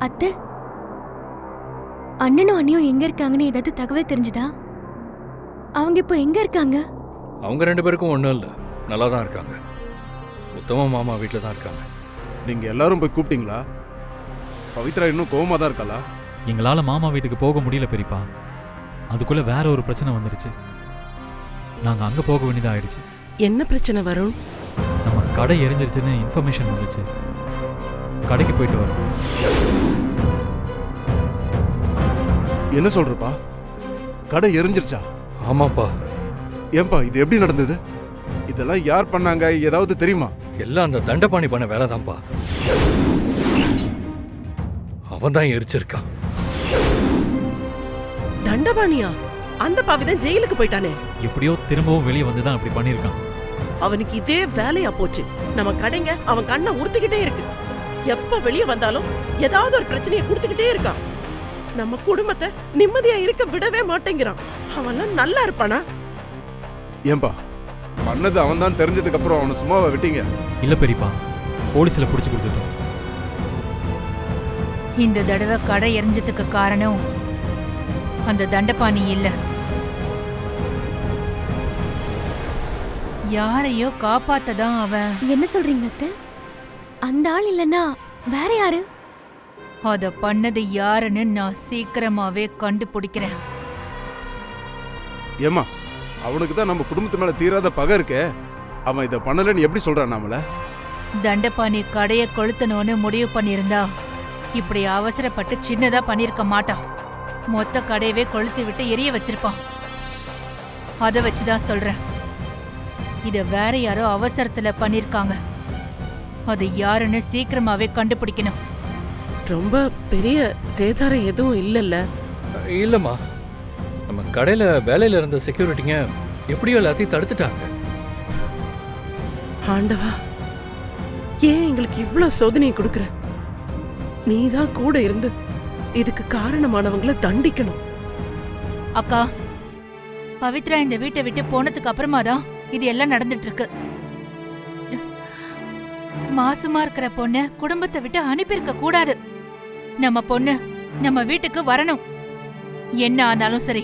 அத்தை, அண்ணனும் அண்ணியும் எங்க இருக்காங்கன்னு ஏதாவது தகவல் தெரிஞ்சுதா? அவங்க இப்போ எங்க இருக்காங்க? அவங்க 2 பேருக்கும் ஒன்றும் இல்லை, நல்லா தான் இருக்காங்க. உத்தம மாமா வீட்டில் தான் இருக்காங்க. நீங்க எல்லாரும் போய் கூப்பிட்டீங்களா? பவித்ரா இன்னும் கோவமா தான் இருக்காளா? எங்களால் மாமா வீட்டுக்கு போக முடியல பெரியப்பா. அதுக்குள்ள வேற ஒரு பிரச்சனை வந்துடுச்சு. நாங்கள் அங்கே போக வேண்டியதாக ஆயிடுச்சு. என்ன பிரச்சனை வரும்? நம்ம கடை எரிஞ்சிருச்சுன்னு இன்ஃபர்மேஷன் வந்துச்சு. கடைக்கு போயிட்டு வரோம். என்ன சொல்றப்பா? கடை எரிஞ்சிருச்சா? ஆமாப்பா. ஏன்பா இது எப்படி நடந்தது? இதெல்லாம் யார் பண்ணாங்க, ஏதாவது தெரியுமா? எல்லாம் அந்த தண்டபாணி பண்ண வேலை தான்ப்பா. அவன் தான் எரிச்சிருக்கான். தண்டபாணியா? அந்த பாவிதான் ஜெயிலுக்கு போயிட்டானே. எப்படியோ திரும்பவும் வெளியே வந்து தான் அப்படி பண்ணியிருக்கான். அவனுக்கு இதே வேலையா போச்சு. நம்ம கடைங்க அவன் கண்ணை உறுத்திக்கிட்டே இருக்கு. எப்ப வெளியே வந்தாலும் ஏதாவது ஒரு பிரச்சனையை கொடுத்துக்கிட்டே இருக்கான். நம்ம குடும்பத்தை நிம்மதியா இருக்க விடவே மாட்டேங்கிறான். அவன்லாம் நல்லா இருப்பானா? ஏன்பா பண்ணது அவன் தான் தெரிஞ்சதுக்கு அப்புறம் அவனை சும்மாவை விட்டீங்க? இல்லை பெரியப்பா, போலீஸில் பிடிச்சி கொடுத்துட்டோம். இந்த தடவை கடை எரிஞ்சதுக்கு காரணம் அந்த தண்டபாணி இல்ல, யாரையோ காப்பாத்ததான் அவன். என்ன சொல்றீங்க அத்தை? அந்த ஆள் இல்லனா வேற யாரு? அத பண்ணது யாருன்னு நான் சீக்கிரமாவே கண்டுபிடிக்கிறேன். ஏமா அவனுக்கு தான் நம்ம குடும்பத்து மேல தீராத பகை இருக்கே. அவன் இதை பண்ணலன்னு எப்படி சொல்றான் நாமல? தண்டபாணி கடைய கொளுத்தணும்னு முடிவு பண்ணியிருந்தா இப்படி அவசரப்பட்டு சின்னதா பண்ணிருக்க மாட்டான். மொத்த கடையவே கொளுத்து விட்டு எரிய வச்சிருப்பான். அத வச்சுதான் சொல்றேன், இத வேற யாரோ அவசரத்துல பண்ணிருக்காங்க. அது யாருன்னு சீக்கிரமாவே கண்டுபிடிக்கணும். ரொம்ப பெரிய சேதாரம் எதுவும் இல்லல்ல? இல்லைம்மா, நம்ம கடையில் வேலையில் இருந்த செக்யூரிட்டிங்க எப்படியோ எல்லாத்தையும் தடுத்துட்டாங்க. ஆண்டவா, ஏன் எங்களுக்கு இவ்வளவு சோதனையை கொடுக்கற? நீதான் கூட இருந்து இதுக்கு காரணமானவங்களை தண்டிக்கணும். அக்கா, பவித்ரா இந்த வீட்டை விட்டு போனதுக்கு அப்புறமா தான் இது எல்லாம் நடந்துட்டு இருக்கு. மாசமா இருக்கிற பொண்ணு குடும்பத்தை விட்டு அனுப்பியிருக்க கூடாது. நம்ம பொண்ணு நம்ம வீட்டுக்கு வரணும். என்ன ஆனாலும் சரி,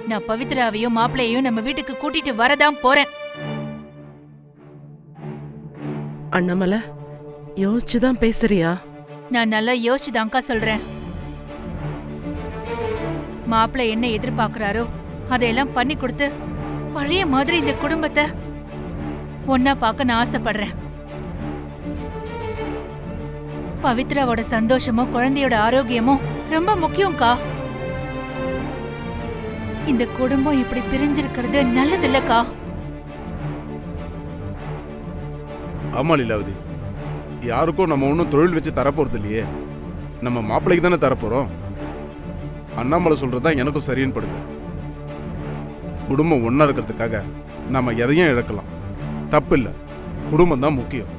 நான் பவித்ராவையும் மாப்பிள்ளையையும் நம்ம வீட்டுக்கு கூட்டிட்டு வரதான் போறேன். அண்ணாமலை, யோசிச்சுதான் பேசுறியா? நான் நல்லா யோசிச்சுதான்க்கா சொல்றேன். மாப்பிள்ளை என்ன எதிர்பார்க்கறாரோ அதையெல்லாம் பண்ணி கொடுத்து பழைய மாதிரி இந்த குடும்பத்தை ஒன்னா பார்க்க நான் ஆசைப்படுறேன். பவித்ராவோட சந்தோஷமும் குழந்தையோட ஆரோக்கியமும் ரொம்ப முக்கியம்க்கா. இந்த குடும்பம் இப்படி பிரிஞ்சிருக்கிறது நல்லது இல்லக்கா. ஆமா லீலாவதி, யாருக்கும் நம்ம ஒன்றும் தொழில் வச்சு தரப்போறது இல்லையே. நம்ம மாப்பிள்ளைக்கு தானே தரப்போறோம். அண்ணாமலை சொல்றதுதான் எனக்கும் சரின்னு படுது. குடும்பம் ஒன்னா இருக்கிறதுக்காக நாம எதையும் இழக்கலாம், தப்பு இல்லை. குடும்பம் தான் முக்கியம்.